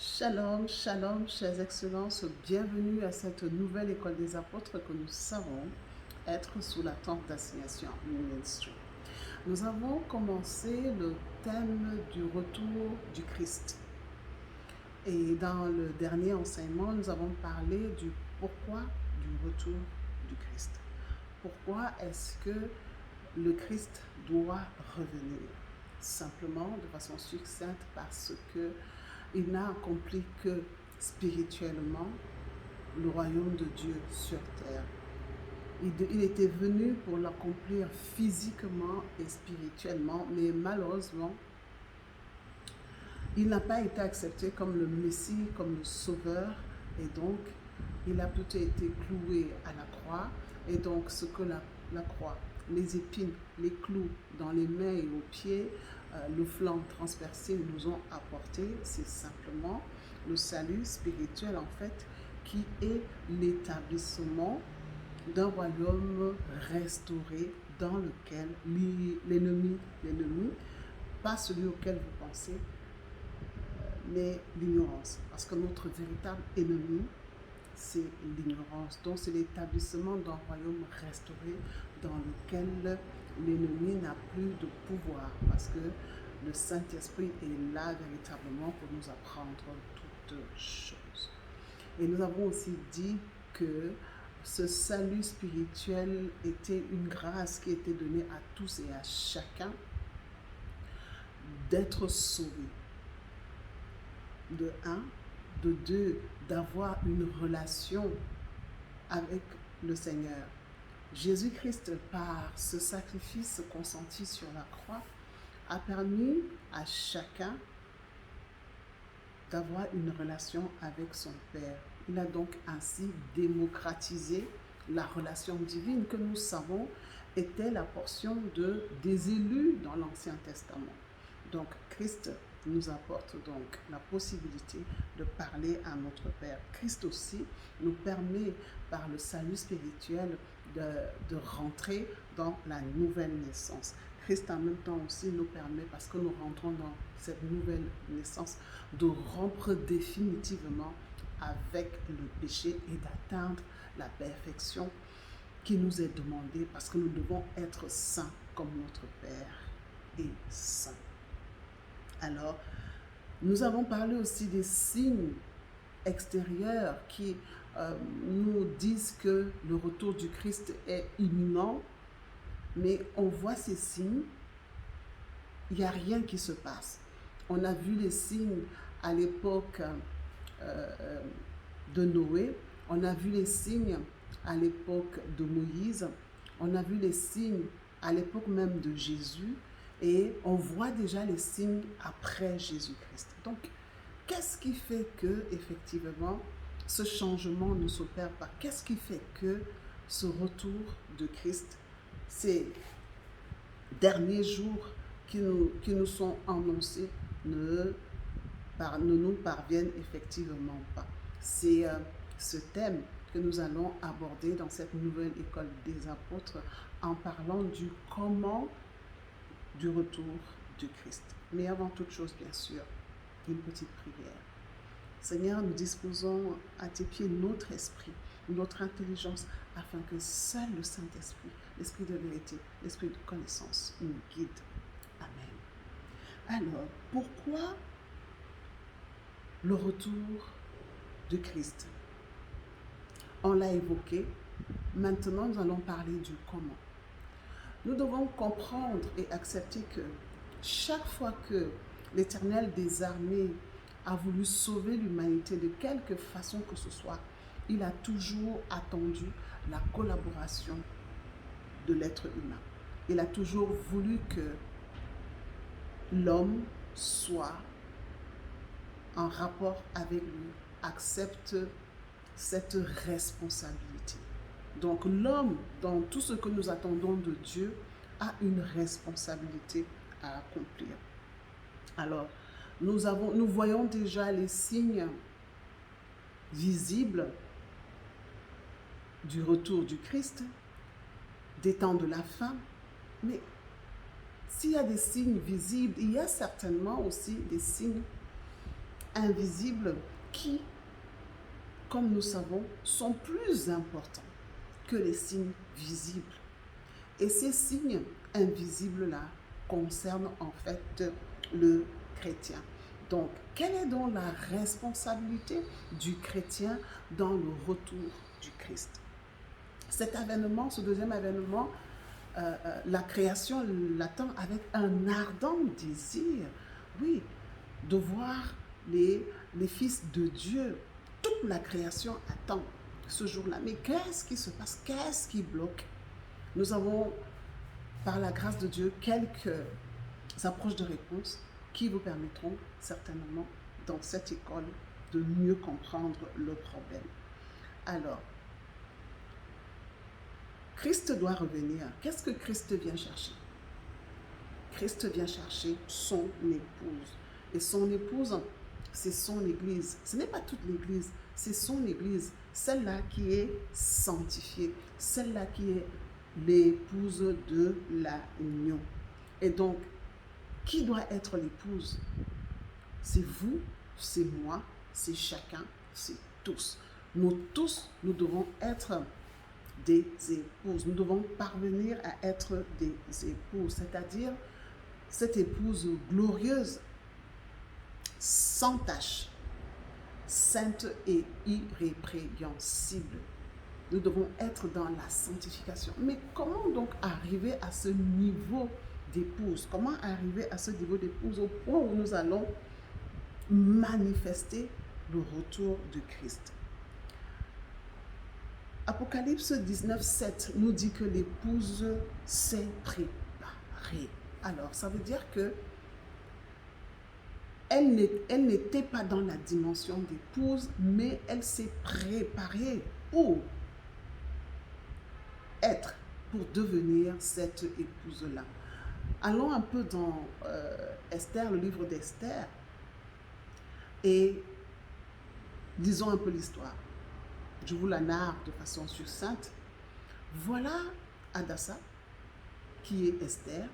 Shalom, shalom, chers excellences, bienvenue à cette nouvelle école des apôtres que nous savons être sous la tente d'assignation Ministry. Nous avons commencé le thème du retour du Christ. Et dans le dernier enseignement, nous avons parlé du pourquoi du retour du Christ. Pourquoi est-ce que le Christ doit revenir? Simplement, de façon succincte, parce que il n'a accompli que spirituellement le royaume de Dieu sur terre. Il était venu pour l'accomplir physiquement et spirituellement, mais malheureusement, il n'a pas été accepté comme le Messie, comme le Sauveur, et donc il a plutôt été cloué à la croix. Et donc ce que la croix, les épines, les clous dans les mains et aux pieds, le flanc transpercé nous ont apporté, c'est simplement le salut spirituel en fait, qui est l'établissement d'un royaume restauré dans lequel l'ennemi, pas celui auquel vous pensez, mais l'ignorance. Parce que notre véritable ennemi, c'est l'ignorance. Donc c'est l'établissement d'un royaume restauré dans lequel l'ennemi n'a plus de pouvoir, parce que le Saint-Esprit est là véritablement pour nous apprendre toutes choses. Et nous avons aussi dit que ce salut spirituel était une grâce qui était donnée à tous et à chacun d'être sauvés. De un, de deux, d'avoir une relation avec le Seigneur. Jésus-Christ, par ce sacrifice consenti sur la croix, a permis à chacun d'avoir une relation avec son Père. Il a donc ainsi démocratisé la relation divine que nous savons était la portion des élus dans l'Ancien Testament. Donc Christ nous apporte donc la possibilité de parler à notre Père. Christ aussi nous permet par le salut spirituel de rentrer dans la nouvelle naissance. Christ en même temps aussi nous permet, parce que nous rentrons dans cette nouvelle naissance, de rompre définitivement avec le péché et d'atteindre la perfection qui nous est demandée, parce que nous devons être saints comme notre Père est saint. Alors, nous avons parlé aussi des signes extérieurs qui nous disent que le retour du Christ est imminent, mais on voit ces signes, il n'y a rien qui se passe. On a vu les signes à l'époque de Noé, on a vu les signes à l'époque de Moïse, on a vu les signes à l'époque même de Jésus, et on voit déjà les signes après Jésus-Christ. Donc, qu'est-ce qui fait que, effectivement, ce changement ne s'opère pas? Qu'est-ce qui fait que ce retour de Christ, ces derniers jours qui nous sont annoncés, ne nous parviennent effectivement pas? C'est ce thème que nous allons aborder dans cette nouvelle école des apôtres en parlant du comment du retour du Christ. Mais avant toute chose, bien sûr, une petite prière. Seigneur, nous disposons à tes pieds notre esprit, notre intelligence, afin que seul le Saint-Esprit, l'Esprit de vérité, l'Esprit de connaissance nous guide. Amen. Alors, pourquoi le retour de Christ? On l'a évoqué. Maintenant, nous allons parler du comment. Nous devons comprendre et accepter que chaque fois que l'Éternel des armées a voulu sauver l'humanité de quelque façon que ce soit, il a toujours attendu la collaboration de l'être humain. Il a toujours voulu que l'homme soit en rapport avec lui, accepte cette responsabilité. Donc l'homme, dans tout ce que nous attendons de Dieu, a une responsabilité à accomplir. Alors, nous voyons déjà les signes visibles du retour du Christ, des temps de la fin, mais s'il y a des signes visibles, il y a certainement aussi des signes invisibles qui, comme nous savons, sont plus importants que les signes visibles. Et ces signes invisibles-là concernent en fait le chrétien. Donc, quelle est donc la responsabilité du chrétien dans le retour du Christ? Cet avènement, ce deuxième avènement, la création l'attend avec un ardent désir, oui, de voir les fils de Dieu. Toute la création attend ce jour-là. Mais qu'est-ce qui se passe? Qu'est-ce qui bloque? Nous avons, par la grâce de Dieu, quelques approches de réponse qui vous permettront certainement, dans cette école, de mieux comprendre le problème. Alors, Christ doit revenir. Qu'est-ce que Christ vient chercher? Christ vient chercher son épouse. Et son épouse, c'est son Église. Ce n'est pas toute l'Église, c'est son Église. Celle-là qui est sanctifiée. Celle-là qui est l'épouse de l'agneau. Et donc, qui doit être l'épouse? C'est vous, c'est moi, c'est chacun, c'est tous. Nous tous, nous devons être des épouses. Nous devons parvenir à être des épouses, c'est-à-dire cette épouse glorieuse, sans tache, sainte et irrépréhensible. Nous devons être dans la sanctification. Mais comment donc arriver à ce niveau d'épouse? Comment arriver à ce niveau d'épouse au point où nous allons manifester le retour de Christ? Apocalypse 19, 7 nous dit que l'épouse s'est préparée. Alors, ça veut dire que elle n'était pas dans la dimension d'épouse, mais elle s'est préparée pour être, pour devenir cette épouse-là. Allons un peu dans Esther, le livre d'Esther, et lisons un peu l'histoire. Je vous la narre de façon succincte. Voilà Hadassa, qui est Esther,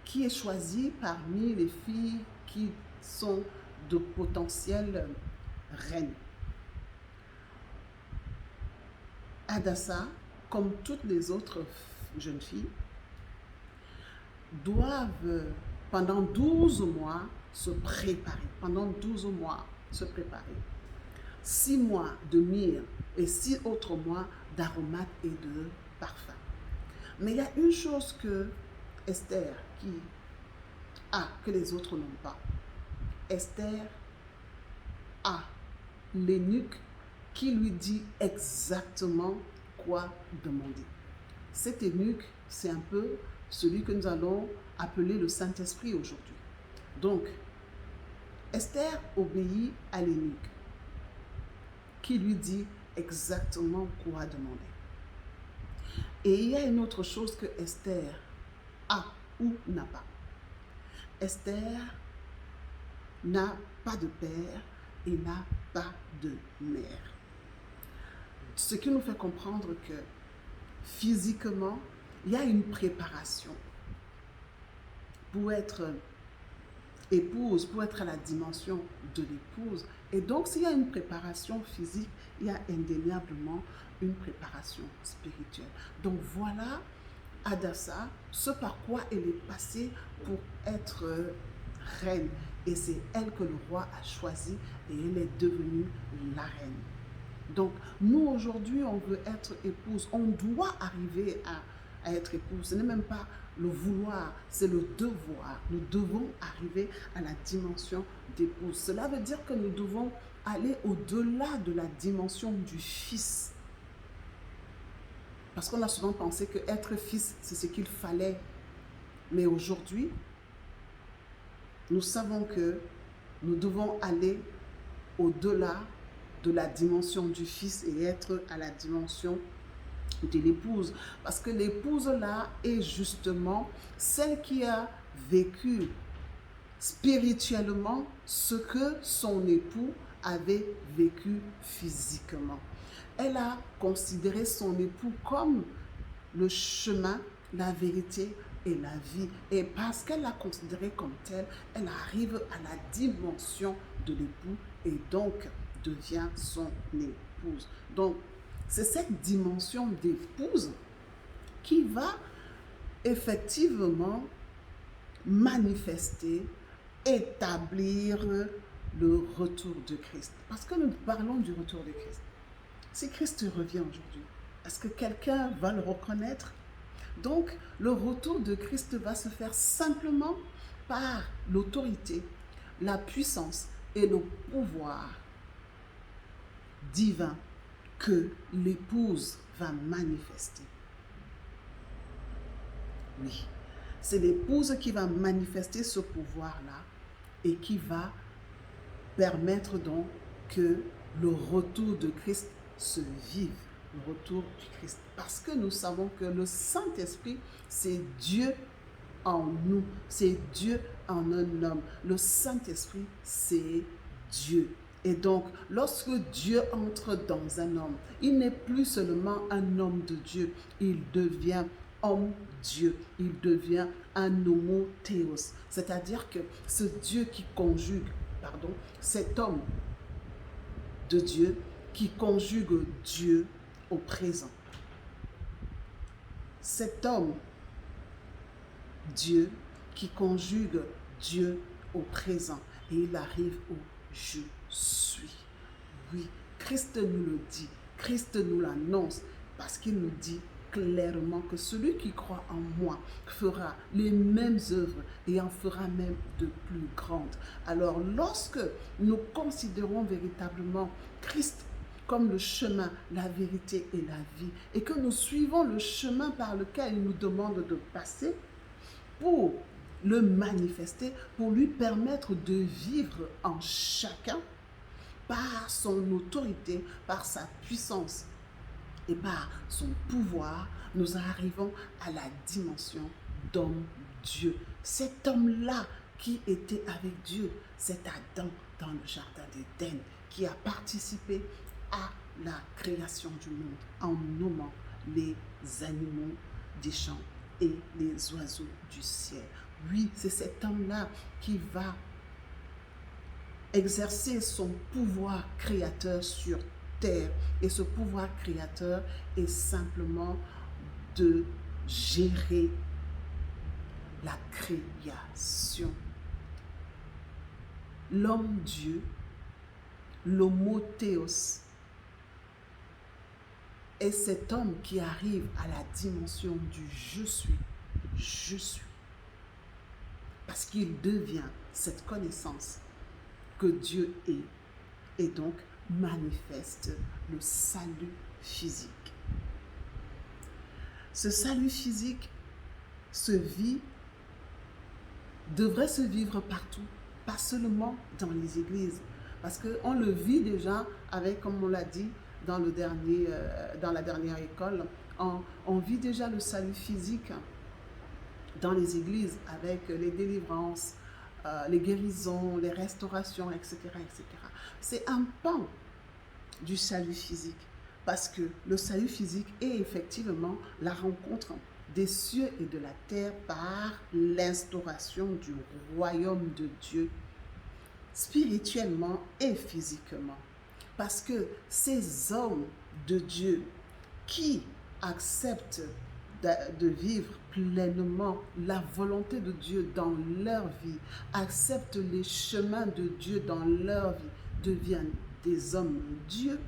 qui est choisie parmi les filles qui sont de potentielles reines. Hadassa, comme toutes les autres jeunes filles, doivent pendant 12 mois se préparer. Pendant 12 mois se préparer. 6 mois de myrrhe et 6 autres mois d'aromates et de parfums. Mais il y a une chose que Esther qui a, que les autres n'ont pas. Esther a l'eunuque qui lui dit exactement quoi demander. Cet eunuque, c'est un peu celui que nous allons appeler le Saint-Esprit aujourd'hui. Donc, Esther obéit à l'eunuque qui lui dit exactement quoi demander. Et il y a une autre chose que Esther a ou n'a pas. Esther n'a pas de père et n'a pas de mère. Ce qui nous fait comprendre que physiquement, il y a une préparation pour être épouse, pour être à la dimension de l'épouse. Et donc, s'il y a une préparation physique, il y a indéniablement une préparation spirituelle. Donc, voilà Hadassa, ce par quoi elle est passée pour être reine. Et c'est elle que le roi a choisie et elle est devenue la reine. Donc, nous, aujourd'hui, on veut être épouse. On doit arriver à être épouse. Ce n'est même pas le vouloir, c'est le devoir. Nous devons arriver à la dimension d'épouse. Cela veut dire que nous devons aller au-delà de la dimension du fils. Parce qu'on a souvent pensé que être fils, c'est ce qu'il fallait. Mais aujourd'hui, nous savons que nous devons aller au-delà de la dimension du fils et être à la dimension de l'épouse. Parce que l'épouse-là est justement celle qui a vécu spirituellement ce que son époux avait vécu physiquement. Elle a considéré son époux comme le chemin, la vérité et la vie. Et parce qu'elle l'a considérée comme telle, elle arrive à la dimension de l'époux et donc devient son épouse. Donc, c'est cette dimension d'épouse qui va effectivement manifester, établir le retour de Christ. Parce que nous parlons du retour de Christ. Si Christ revient aujourd'hui, est-ce que quelqu'un va le reconnaître? Donc, le retour de Christ va se faire simplement par l'autorité, la puissance et le pouvoir divin que l'épouse va manifester. Oui, c'est l'épouse qui va manifester ce pouvoir-là et qui va permettre donc que le retour de Christ se vive, le retour du Christ. Parce que nous savons que le Saint-Esprit, c'est Dieu en nous, c'est Dieu en un homme. Le Saint-Esprit, c'est Dieu. Et donc, lorsque Dieu entre dans un homme, il n'est plus seulement un homme de Dieu, il devient homme-Dieu, il devient un homothéos. C'est-à-dire que ce Dieu qui conjugue, cet homme de Dieu qui conjugue Dieu au présent. Cet homme, Dieu, qui conjugue Dieu au présent. Et il arrive au je suis. Oui, Christ nous le dit, Christ nous l'annonce, parce qu'il nous dit clairement que celui qui croit en moi fera les mêmes œuvres et en fera même de plus grandes. Alors, lorsque nous considérons véritablement Christ comme le chemin, la vérité et la vie, et que nous suivons le chemin par lequel il nous demande de passer pour le manifester, pour lui permettre de vivre en chacun par son autorité, par sa puissance et par son pouvoir, nous arrivons à la dimension d'homme-Dieu. Cet homme-là qui était avec Dieu, c'est Adam dans le jardin d'Éden qui a participé à la création du monde en nommant les animaux des champs et les oiseaux du ciel. Oui, c'est cet homme-là qui va exercer son pouvoir créateur sur terre. Et ce pouvoir créateur est simplement de gérer la création. L'homme-dieu, l'homothéos, est cet homme qui arrive à la dimension du je suis. Je suis. Parce qu'il devient cette connaissance que Dieu est et donc manifeste le salut physique. Ce salut physique devrait se vivre partout, pas seulement dans les églises, parce qu'on le vit déjà avec, comme on l'a dit dans la dernière école, on vit déjà le salut physique dans les églises avec les délivrances, les guérisons, les restaurations, etc., etc. C'est un pan du salut physique parce que le salut physique est effectivement la rencontre des cieux et de la terre par l'instauration du royaume de Dieu spirituellement et physiquement. Parce que ces hommes de Dieu qui acceptent de vivre pleinement la volonté de Dieu dans leur vie, acceptent les chemins de Dieu dans leur vie, deviennent des hommes de Dieu,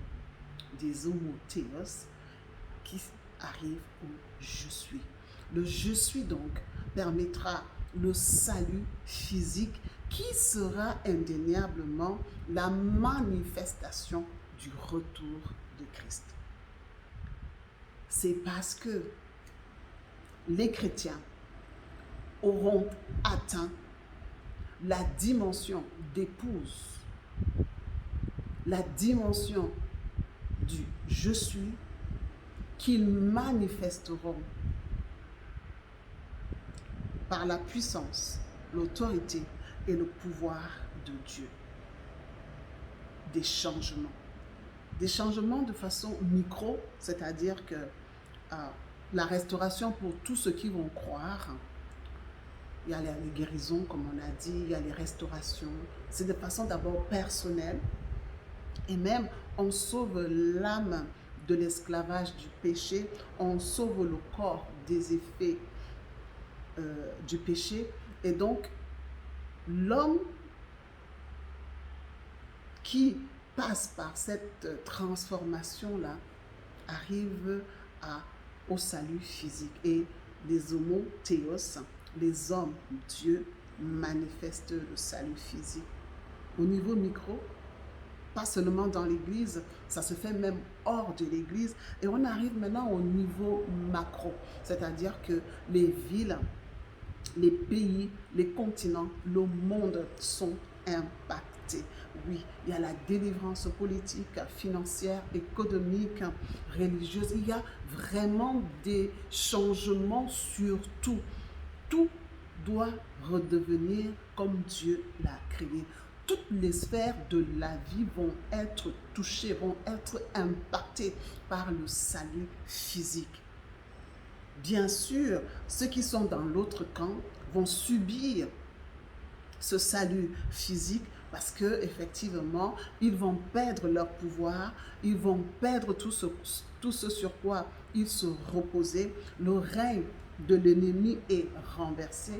des homothéos, qui arrivent au je suis. Le je suis donc permettra le salut physique qui sera indéniablement la manifestation du retour de Christ. C'est parce que les chrétiens auront atteint la dimension d'épouse, la dimension du je suis, qu'ils manifesteront par la puissance, l'autorité et le pouvoir de Dieu. Des changements de façon micro, c'est-à-dire que la restauration pour tous ceux qui vont croire il y a les guérisons, comme on a dit, il y a les restaurations. C'est de façon d'abord personnelle. Et même, on sauve l'âme de l'esclavage du péché, on sauve le corps des effets du péché. Et donc, l'homme qui passe par cette transformation-là arrive au salut physique. Et les homothéos, les hommes, Dieu, manifestent le salut physique. Au niveau micro, pas seulement dans l'église, ça se fait même hors de l'église. Et on arrive maintenant au niveau macro, c'est-à-dire que les villes, les pays, les continents, le monde sont impactés. Oui, il y a la délivrance politique, financière, économique, religieuse. Il y a vraiment des changements sur tout. Tout doit redevenir comme Dieu l'a créé. Toutes les sphères de la vie vont être touchées, vont être impactées par le salut physique. Bien sûr, ceux qui sont dans l'autre camp vont subir ce salut physique parce que effectivement, ils vont perdre leur pouvoir, ils vont perdre tout ce sur quoi ils se reposaient. Le règne de l'ennemi est renversé.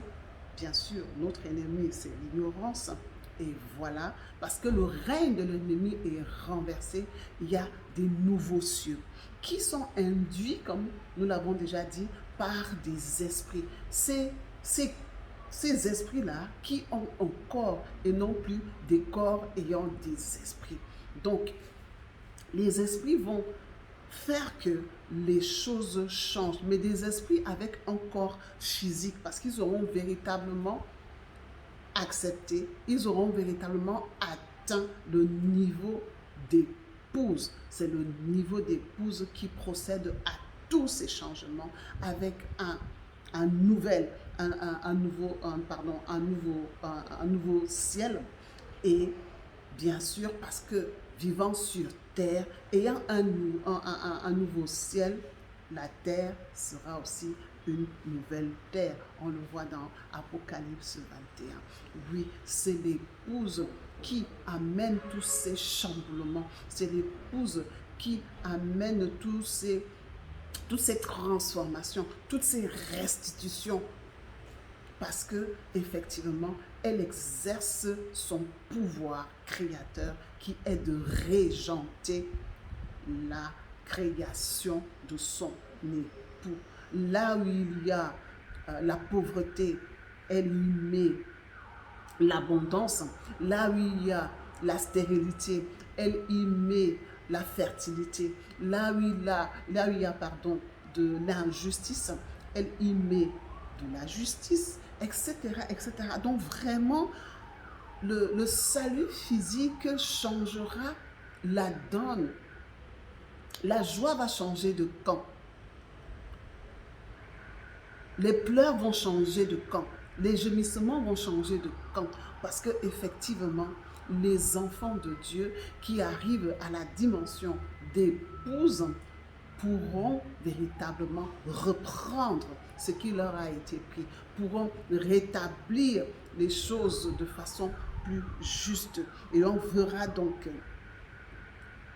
Bien sûr, notre ennemi, c'est l'ignorance. Et voilà, parce que le règne de l'ennemi est renversé, il y a des nouveaux cieux qui sont induits, comme nous l'avons déjà dit, par des esprits. Ces esprits-là qui ont un corps et non plus des corps ayant des esprits. Donc, les esprits vont faire que les choses changent, mais des esprits avec un corps physique, parce qu'ils auront véritablement accepté, ils auront véritablement atteint le niveau d'épouse. C'est le niveau d'épouse qui procède à tous ces changements avec un nouveau ciel. Et bien sûr, parce que vivant sur terre, ayant un nouveau ciel, la terre sera aussi une nouvelle terre. On le voit dans Apocalypse 21. Oui, c'est l'épouse qui amène tous ces chamboulements. C'est l'épouse qui amène toutes ces transformations, toutes ces restitutions. Parce que effectivement, elle exerce son pouvoir créateur qui est de régenter la création de son époux. Là où il y a la pauvreté, elle y met l'abondance. Là où il y a la stérilité, elle y met la fertilité. Là où il y a de l'injustice, elle y met de la justice, etc., etc. Donc vraiment, le salut physique changera la donne. La joie va changer de camp. Les pleurs vont changer de camp. Les gémissements vont changer de camp. Parce que effectivement, les enfants de Dieu qui arrivent à la dimension d'épouse pourront véritablement reprendre ce qui leur a été pris, pourront rétablir les choses de façon plus juste. Et on verra donc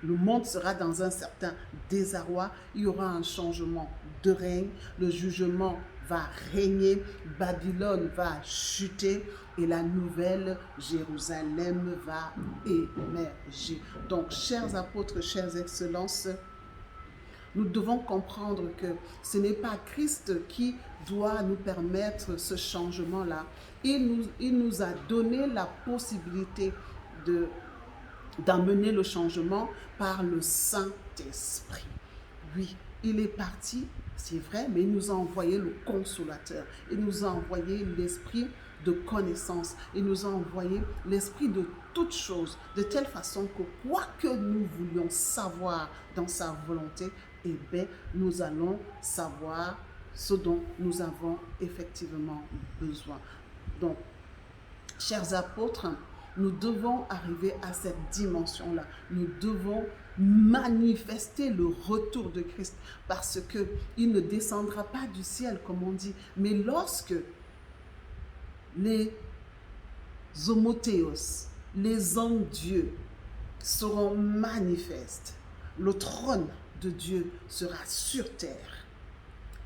le monde sera dans un certain désarroi, il y aura un changement de règne, le jugement va régner, Babylone va chuter et la nouvelle Jérusalem va émerger. Donc, chers apôtres, chères excellences, nous devons comprendre que ce n'est pas Christ qui doit nous permettre ce changement-là. Il nous a donné la possibilité d'amener le changement par le Saint-Esprit. Oui, il est parti, c'est vrai, mais il nous a envoyé le consolateur. Il nous a envoyé l'esprit de connaissance. Il nous a envoyé l'esprit de toutes choses, de telle façon que quoi que nous voulions savoir dans sa volonté, eh bien, nous allons savoir ce dont nous avons effectivement besoin. Donc, chers apôtres, nous devons arriver à cette dimension-là. Nous devons manifester le retour de Christ parce qu'il ne descendra pas du ciel, comme on dit. Mais lorsque les homothéos, les hommes-dieux seront manifestes. Le trône de Dieu sera sur terre.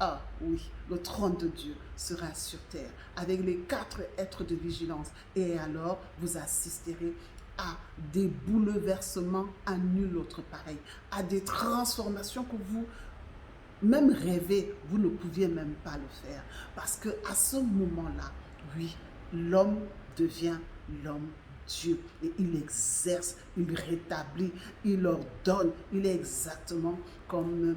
Ah oui, le trône de Dieu sera sur terre avec les 4 êtres de vigilance. Et alors, vous assisterez à des bouleversements à nul autre pareil, à des transformations que vous, même rêver, vous ne pouviez même pas le faire. Parce que à ce moment-là, oui, l'homme devient l'homme Dieu et il exerce, il rétablit, il ordonne. Il est exactement comme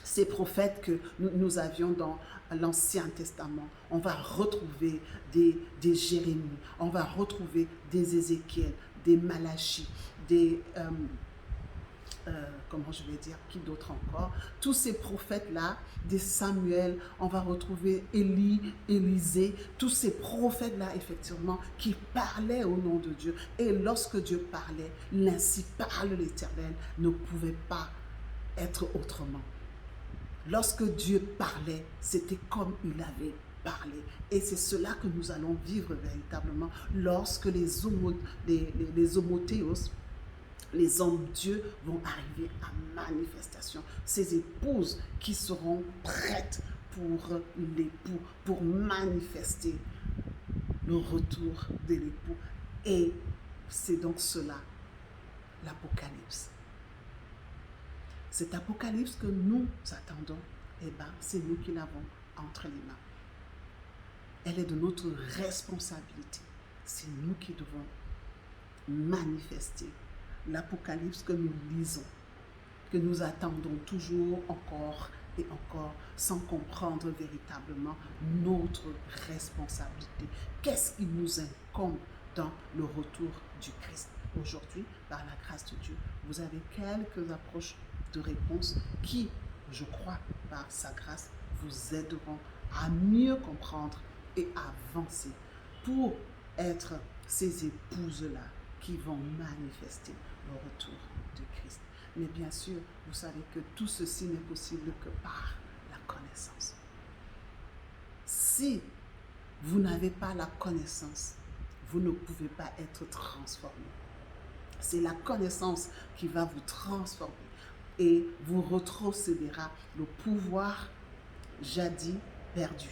ces prophètes que nous avions dans l'Ancien Testament. On va retrouver des Jérémie, on va retrouver des Ézéchiel, des Malachie, des... comment je vais dire, qui d'autre encore, tous ces prophètes-là, des Samuel, on va retrouver Élie, Élisée, tous ces prophètes-là, effectivement, qui parlaient au nom de Dieu. Et lorsque Dieu parlait, l'ainsi parle l'Éternel ne pouvait pas être autrement. Lorsque Dieu parlait, c'était comme il avait parlé. Et c'est cela que nous allons vivre véritablement lorsque les homothéos, les hommes-dieux vont arriver à manifestation. Ces épouses qui seront prêtes pour l'époux, pour manifester le retour de l'époux. Et c'est donc cela, l'Apocalypse. Cet Apocalypse que nous attendons, eh bien, c'est nous qui l'avons entre les mains. Elle est de notre responsabilité. C'est nous qui devons manifester l'Apocalypse que nous lisons, que nous attendons toujours encore et encore sans comprendre véritablement notre responsabilité. Qu'est-ce qui nous incombe dans le retour du Christ? Aujourd'hui, par la grâce de Dieu, vous avez quelques approches de réponses qui, je crois, par sa grâce, vous aideront à mieux comprendre et avancer pour être ces épouses-là qui vont manifester le retour de Christ. Mais bien sûr, vous savez que tout ceci n'est possible que par la connaissance. Si vous n'avez pas la connaissance, vous ne pouvez pas être transformé. C'est la connaissance qui va vous transformer et vous retrocédera le pouvoir jadis perdu.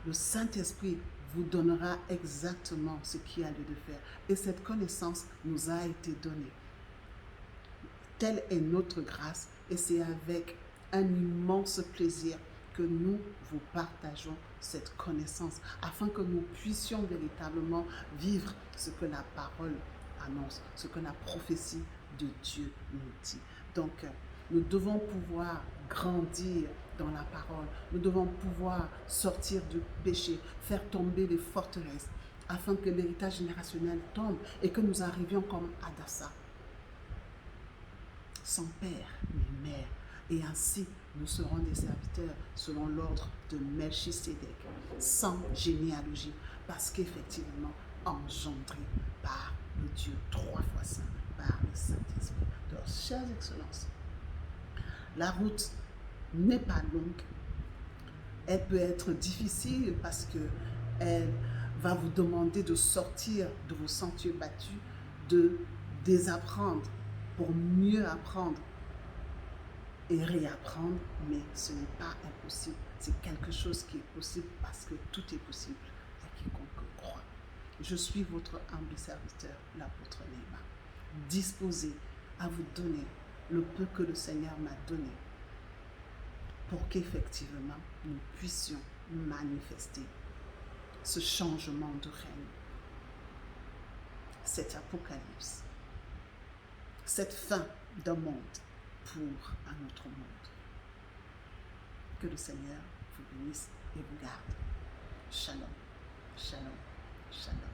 Le Saint-Esprit vous donnera exactement ce qu'il y a lieu de faire. Et cette connaissance nous a été donnée. Telle est notre grâce et c'est avec un immense plaisir que nous vous partageons cette connaissance afin que nous puissions véritablement vivre ce que la parole annonce, ce que la prophétie de Dieu nous dit. Donc, nous devons pouvoir grandir dans la parole. Nous devons pouvoir sortir du péché, faire tomber les forteresses, afin que l'héritage générationnel tombe et que nous arrivions comme Hadassa, sans père ni mère. Et ainsi, nous serons des serviteurs selon l'ordre de Melchisédek, sans généalogie, parce qu'effectivement, engendré par le Dieu 3 fois saint, par le Saint-Esprit. Donc, chères excellences, la route n'est pas longue. Elle peut être difficile parce qu'elle va vous demander de sortir de vos sentiers battus, de désapprendre pour mieux apprendre et réapprendre, mais ce n'est pas impossible. C'est quelque chose qui est possible parce que tout est possible à quiconque croit. Je suis votre humble serviteur, l'apôtre Néma, disposé à vous donner le peu que le Seigneur m'a donné pour qu'effectivement nous puissions manifester ce changement de règne, cet apocalypse, cette fin d'un monde pour un autre monde. Que le Seigneur vous bénisse et vous garde. Shalom, shalom, shalom.